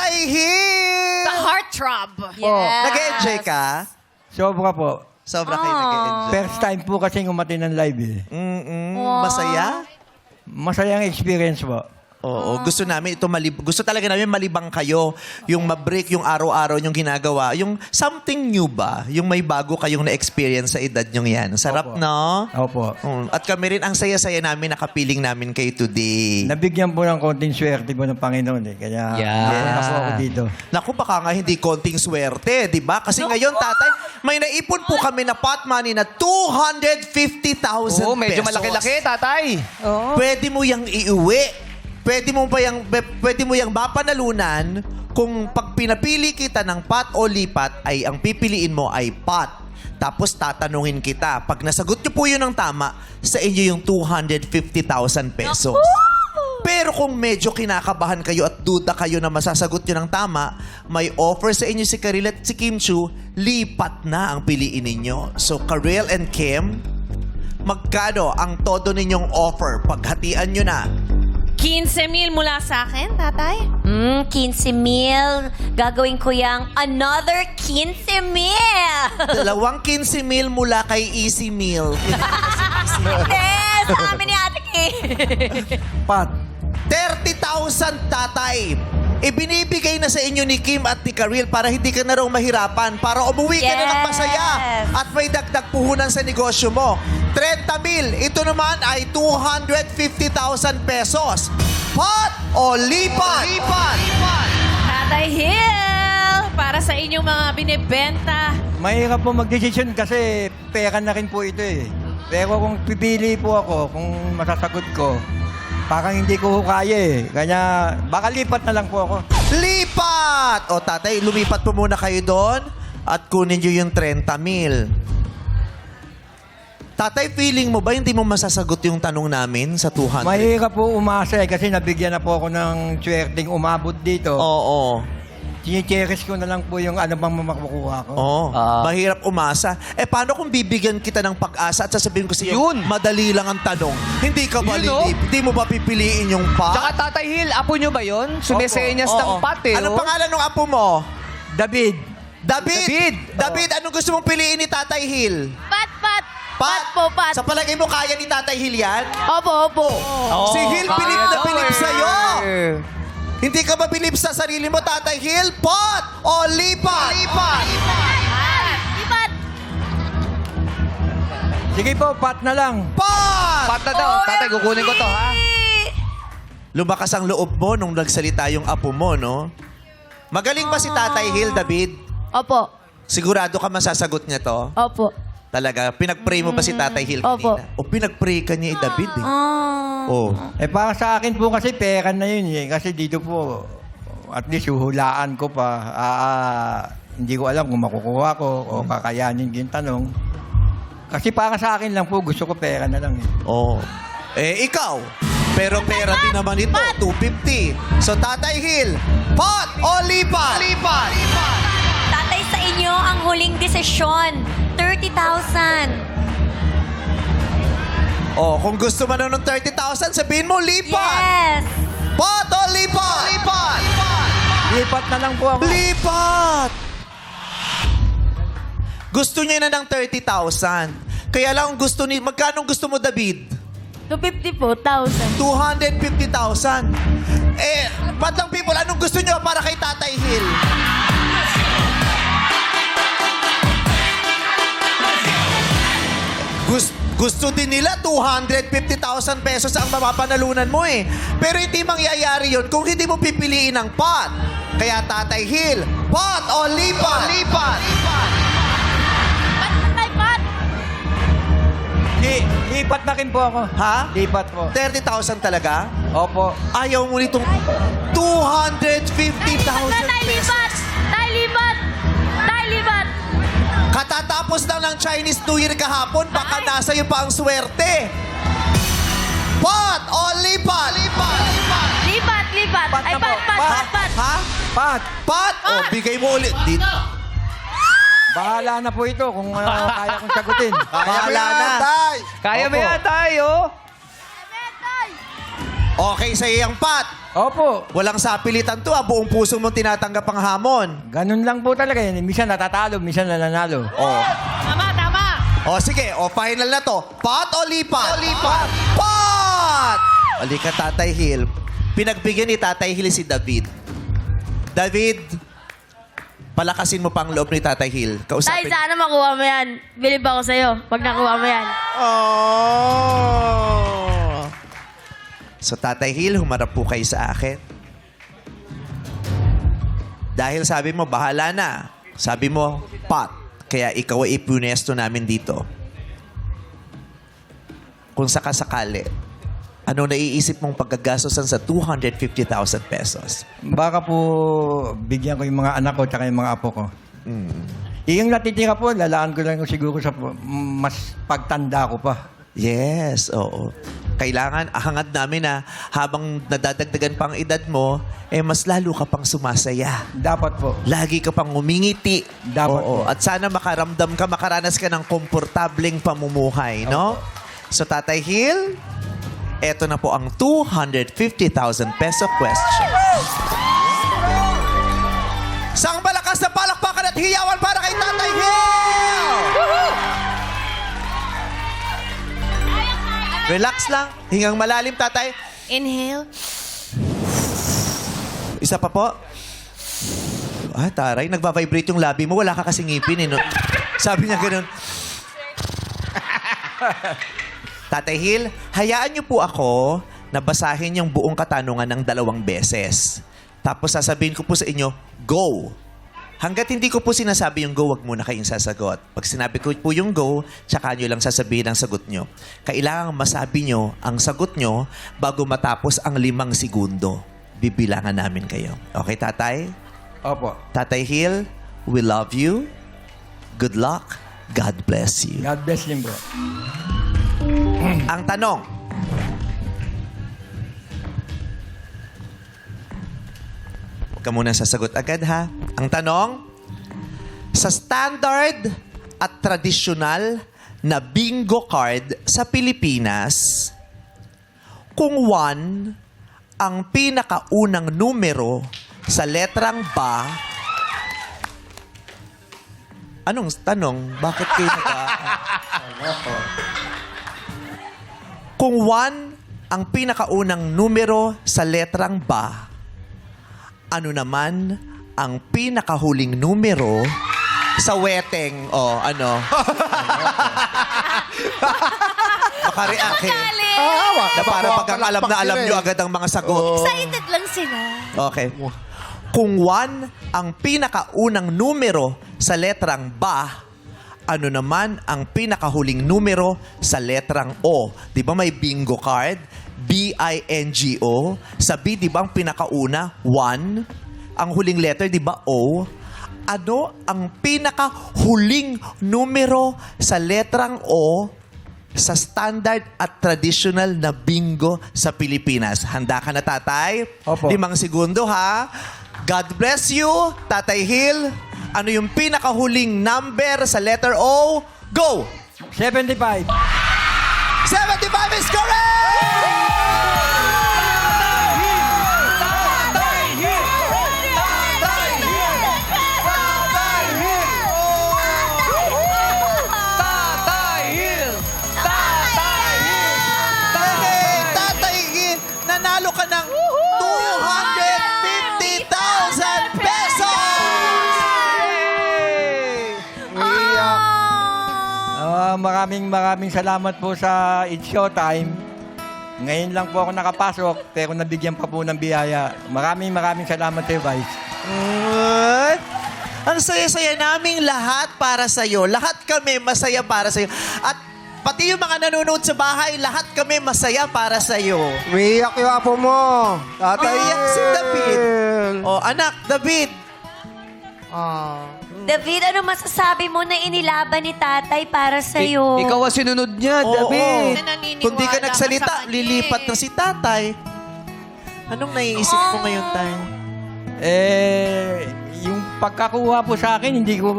Tatay Hill! The heartthrob. Nag-enjoy ka? Sobra po. Sobra kayo nag-enjoy. First time po kasi umati ng live eh. Masaya? Masayang experience po. Oo, gusto namin ito gusto talaga namin malibang kayo, yung ma-break yung araw-araw yung ginagawa, yung something new ba, yung may bago kayong na-experience sa edad nyong yan. Sarap, Opo. no? Opo. At kami rin, ang saya-saya namin, nakapiling namin kayo today. Nabigyan po ng konting swerte po ng Panginoon eh. Kaya napunta po ako dito. Naku, baka nga hindi konting swerte, di ba? Kasi ngayon, tatay, may naipon po kami na pot money na 250,000 pesos. Oo, medyo malaki-laki, tatay. Pwede mo yang iuwi. Pwede mo yang mapanalunan kung pag pinapili kita ng pot o lipat ay ang pipiliin mo ay pot. Tapos tatanungin kita. Pag nasagot niyo po yun ng tama, sa inyo yung 250,000 pesos. Pero kung medyo kinakabahan kayo at duda kayo na masasagot nyo ng tama, may offer sa inyo si Karil at si Kim Chu, lipat na ang piliin ninyo. So, Karil and Kim, magkano ang todo ninyong offer? Paghatian nyo na. 15,000 mula sa akin, tatay. 15,000. Gagawin ko yung another 15,000. Dalawang 15,000 mula kay Easy Meal. Yes! Sa amin ni Ate Kim. Pat, 30,000 tatay. Ibinibigay na sa inyo ni Kim at ni Karil para hindi ka na raw mahirapan, para umuwi ka na ng masaya at may dagdag puhunan sa negosyo mo. 30,000. Ito naman ay 250,000 pesos. Pot o lipat? Lipat! Tatay Hill, para sa inyong mga binibenta. mahirap po mag-decision kasi pera na rin po ito eh. Pero kung pipili po ako, kung masasagot ko, parang hindi ko kaya eh. Kaya baka lipat na lang po ako. Lipat! O tatay, lumipat po muna kayo doon at kunin nyo yung 30,000. Tatay, feeling mo ba hindi mo masasagot yung tanong namin sa 200? Mahirap po umasa eh kasi nabigyan na po ako ng swerteng umabot dito. Oo. Chine-cherish ko na lang po yung ano bang makukuha ko. Oo. Mahirap umasa. Eh, paano kung bibigyan kita ng pag-asa at sasabihin ko sa iyo, Yun. madali lang ang tanong. Hindi ka ba Yun, no? Hindi mo ba pipiliin yung pa? Tsaka, Tatay Hill, apo nyo ba yun? Sumesenyas Oo. ng pate, Anong pangalan ng apo mo? David, David, anong gusto mong piliin ni Tatay Hill? Pat! Pat po, Pat. Sa palagay mo, kaya ni Tatay Hill yan? Opo. Si Hill, bilib na daw bilib eh. sa'yo. Hindi ka ba bilib sa sarili mo, Tatay Hill? Pot o lipat? Lipat! Lipat! sige po, pat na lang. Pot! Pat na daw. Tatay, kukunin ko to, ha? Lumakas ang loob mo nung nagsalita yung apo mo, no? Magaling ba si Tatay Hill, David? Opo. Sigurado ka masasagot niya to? Opo. Talaga? Pinag-pray mo ba si Tatay Hill Opo. kanina? O pinag-pray ka niya David eh? Oh. Eh para sa akin po kasi pera na yun eh. Kasi dito po, at least huhulaan ko pa. Hindi ko alam kung makukuha ko o kakayanin yung tanong. Kasi para sa akin lang po, gusto ko pera na lang eh. Oh. Eh, ikaw? Pero pera din naman ito, 250. So, Tatay Hill, pot o lipat? Lipat! Tatay, sa inyo ang huling desisyon. 30,000. Oh, kung gusto mo na ng 30,000, sabihin mo lipat! Yes. Pot o lipat? Lipat! Lipat na lang po ako. Lipat! Gusto niya na ng 30,000. Kaya lang gusto ni... Magkano gusto mo, David? 250,000. 250,000. Eh, Batang People, anong gusto niyo para kay Tatay Hill? Gusto din nila 250,000 pesos ang mapapanalunan mo eh. Pero hindi mangyayari yun kung hindi mo pipiliin ang pot. Kaya Tatay Hill, pot o lipat? Lipat! Pat! Lipat na rin po ako. Ha? Lipat po. 30,000 talaga? Opo. Ayaw mo nitong 250,000 pesos. Tay, lipat! Katatapos lang ng Chinese New Year kahapon, baka nasa iyo pa ang swerte. Pot o lipat? Lipat! Lipat! Pat Ay, na po. pat! Ha? Pat, Pot? O, bigay mo ulit. Dito. bahala na po ito kung kaya kong sagutin. Bahala na. Kaya mo Opo. yan, tayo. Okay sa iyang pot. Opo. Walang sapilitan to, buong puso mong tinatanggap ang hamon. Ganun lang po talaga yun. Minsan natatalo, minsan nananalo. Oh. Tama, tama. O sige, final na to. Pot o lipat? Lipat! Pot! Halika, Tatay Hill. Pinagbigyan ni Tatay Hill si David. David, palakasin mo pang loob ni Tatay Hill. Tay, Kausapin. sana makuha mo yan. Bilib ako sa'yo pag nakuha mo yan. Oh! So, Tatay Hill, humarap po kayo sa akin. Dahil sabi mo, bahala na. Sabi mo, pot. Kaya ikaw ay ipunesto namin dito. Kung sakasakali, ano naiisip mong pagkagastosan sa 250,000 pesos? Baka po bigyan ko yung mga anak ko tsaka yung mga apo ko. Yung natitira po, lalaan ko lang siguro sa mas pagtanda ko pa. Yes, oo. Kailangan, hangad namin na habang nadadagdagan pa ang edad mo, mas lalo ka pang sumasaya. Dapat po. Lagi ka pang umingiti. Dapat Oo. po. At sana makaramdam ka, makaranas ka ng komportableng pamumuhay, no? So, Tatay Hill, eto na po ang 250,000 peso question. Sang malakas na palakpakan at hiyawan para kay Tatay Hill! Relax lang. Hingang malalim, Tatay. Inhale. Isa pa po. Ay, taray. Nagbabibrate yung labi mo. Wala ka kasing ngipin. Eh, no? Sabi niya ganun. Tatay Hill, hayaan niyo po ako na basahin yung buong katanungan ng 2 beses. Tapos sasabihin ko po sa inyo, go. Hanggat hindi ko po sinasabi yung go, wag muna kayong sasagot. Pag sinabi ko po yung go, tsaka nyo lang sasabihin ang sagot nyo. Kailangan masabi nyo ang sagot nyo bago matapos ang 5 segundo. Bibilangan namin kayo. Okay, Tatay? Opo. Tatay Hill, we love you. Good luck. God bless you. God bless din po. Ang tanong, huwag ka muna sasagot agad, ha? Ang tanong, sa standard at tradisyonal na bingo card sa Pilipinas, kung 1 ang pinakaunang numero sa letrang ba, anong tanong? Bakit kayo Kung 1 ang pinakaunang numero sa letrang ba, ano naman ang pinakahuling numero sa weteng o ano? Makareact eh. Na para pag alam na alam nyo agad ang mga sagot. Excited lang sila. Okay. Kung 1 ang pinakaunang numero sa letrang ba, ano naman ang pinakahuling numero sa letrang O? Di ba may bingo card? B-I-N-G-O. Sa B, di ba ang pinakauna? 1. Ang huling letter, di ba O? Ano ang pinakahuling numero sa letrang O sa standard at traditional na bingo sa Pilipinas? Handa ka na, Tatay? Opo. 5 segundo, ha? God bless you, Tatay Hill. Ano yung pinakahuling number sa letter O? Go! 75. 75 is correct! Tatay Hill! Hey, Tatay Hill, nanalo ka ng 250,000 pesos! Maraming salamat po sa It's Showtime. Ngayon lang po ako nakapasok, pero nabigyan pa po ng biyaya. Maraming salamat sa'yo, Vice. Ay, ang saya-saya naming lahat para sa'yo. Lahat kami masaya para sa'yo. At pati yung mga nanonood sa bahay, lahat kami masaya para sa'yo. Umiiyak yung apo mo. Tatay. Umiiyak si David. Oh, anak, David. David, ano masasabi mo na inilaban ni tatay para sa'yo? Ikaw ang sinunod niya, Oo. David. Naniniwala Kung di ka ka nagsalita, sa kanya lilipat eh. na si tatay. Anong naiisip mo ngayon, tayo? Yung pagkakuha po sa akin, hindi ko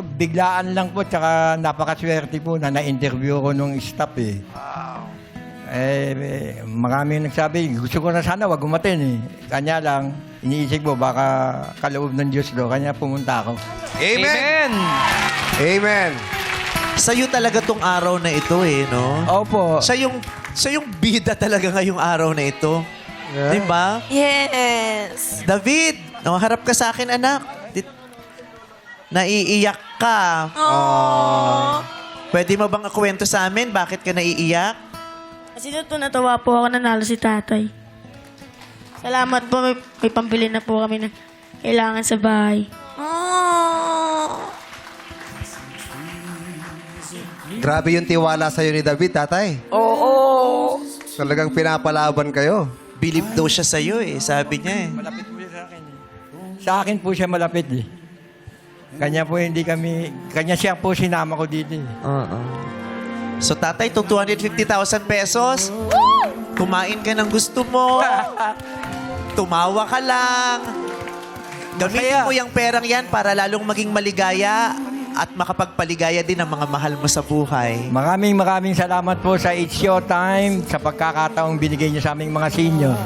biglaan lang po, tsaka napakaswerte po na na-interview ko nung staff eh. Marami nagsabi, gusto ko na sana wag umatin eh. Kanya lang, iniisip mo, baka kaloob ng Diyos do. Kanya pumunta ako. Amen! Amen. Sa'yo talaga tong araw na ito eh, no? Opo. Siya yung bida talaga ngayong araw na ito. Di ba? Yes. David, harap ka sa akin, anak. Naiiyak ka. Aww. Pwede mo bang kwento sa amin bakit ka naiiyak? Kasi doon natawa po ako nanalo si tatay. Salamat po, may pambili na po kami na kailangan sa bahay. Grabe yung tiwala sa'yo ni David, tatay. Oo. Talagang pinapalaban kayo. Believe daw siya sa'yo eh, sabi niya eh. Malapit po siya sa akin eh. Sa akin po siya malapit eh. Kanya po hindi kami, kanya siya po sinama ko dito eh. So tatay, itong 250,000 pesos, kumain ka ng gusto mo, tumawa ka lang, gamitin Masaya. mo yung perang yan para lalong maging maligaya at makapagpaligaya din ang mga mahal mo sa buhay. Maraming salamat po sa It's Your Time sa pagkakataong binigay niyo sa aming mga senior.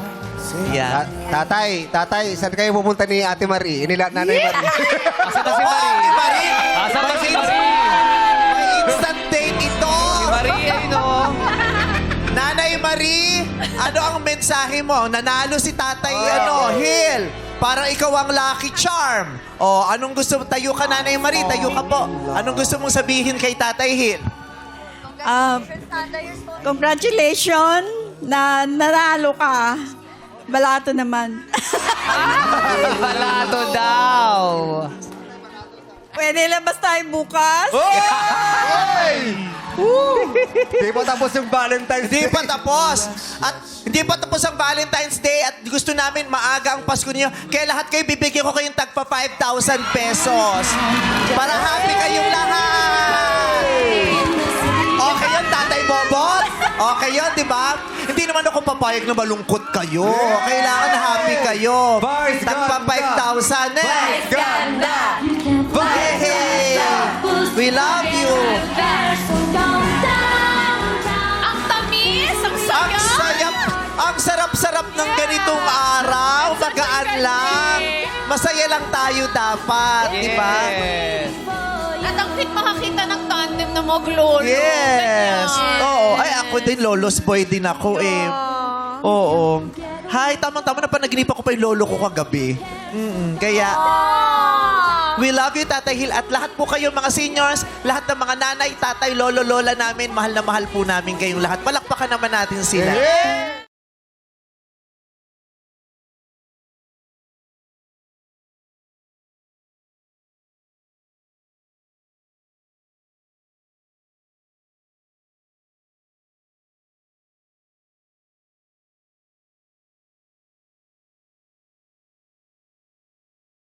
Yeah. Tatay, saan kayo pupunta ni Ate Marie? Nanay Marie. Asan na si Marie? Marie! Asan na si Marie? May instant date ito! Si Marie, ay no? Nanay Marie, ano ang mensahe mo? Nanalo si Tatay Hill para ikaw ang lucky charm. O, anong gusto mo? Tayo ka, Nanay Marie. Tayo ka po. Anong gusto mong sabihin kay Tatay Hill? Congratulations na nanalo ka. Balato naman. Balato daw. Pwede labas tayo bukas? Di pa tapos yung Valentine's Hindi Day. pa tapos. At hindi pa tapos ang Valentine's Day at gusto namin maaga ang Pasko niyo. Kaya lahat kayo, bibigyan ko kayong tagpa 5,000 pesos. Para happy kayong lahat. Okay yun, Tatay Bobot? Okay yun, di ba? Hindi naman ako papayag na malungkot kayo. Kailangan happy kayo. Vice Tagpa ganda. 5,000 eh. Hey! We love you. Ang tamis! Ang Ang saya! sayap, ang sarap-sarap ng ganitong araw. Magaan lang. Masaya lang tayo dapat, di ba? Yes. At ang fit makakita ng tandem na maglolo. Yes. Ganyan. Oo. Ay, ako din, lolos boy din ako eh. Oo. Hi, tamang-tama na panaginip ako pa yung lolo ko kagabi. Kaya, we love you, Tatay Hill. At lahat po kayo, mga seniors, lahat ng mga nanay, tatay, lolo, lola namin, mahal na mahal po namin kayong lahat. Palakpakan naman natin sila.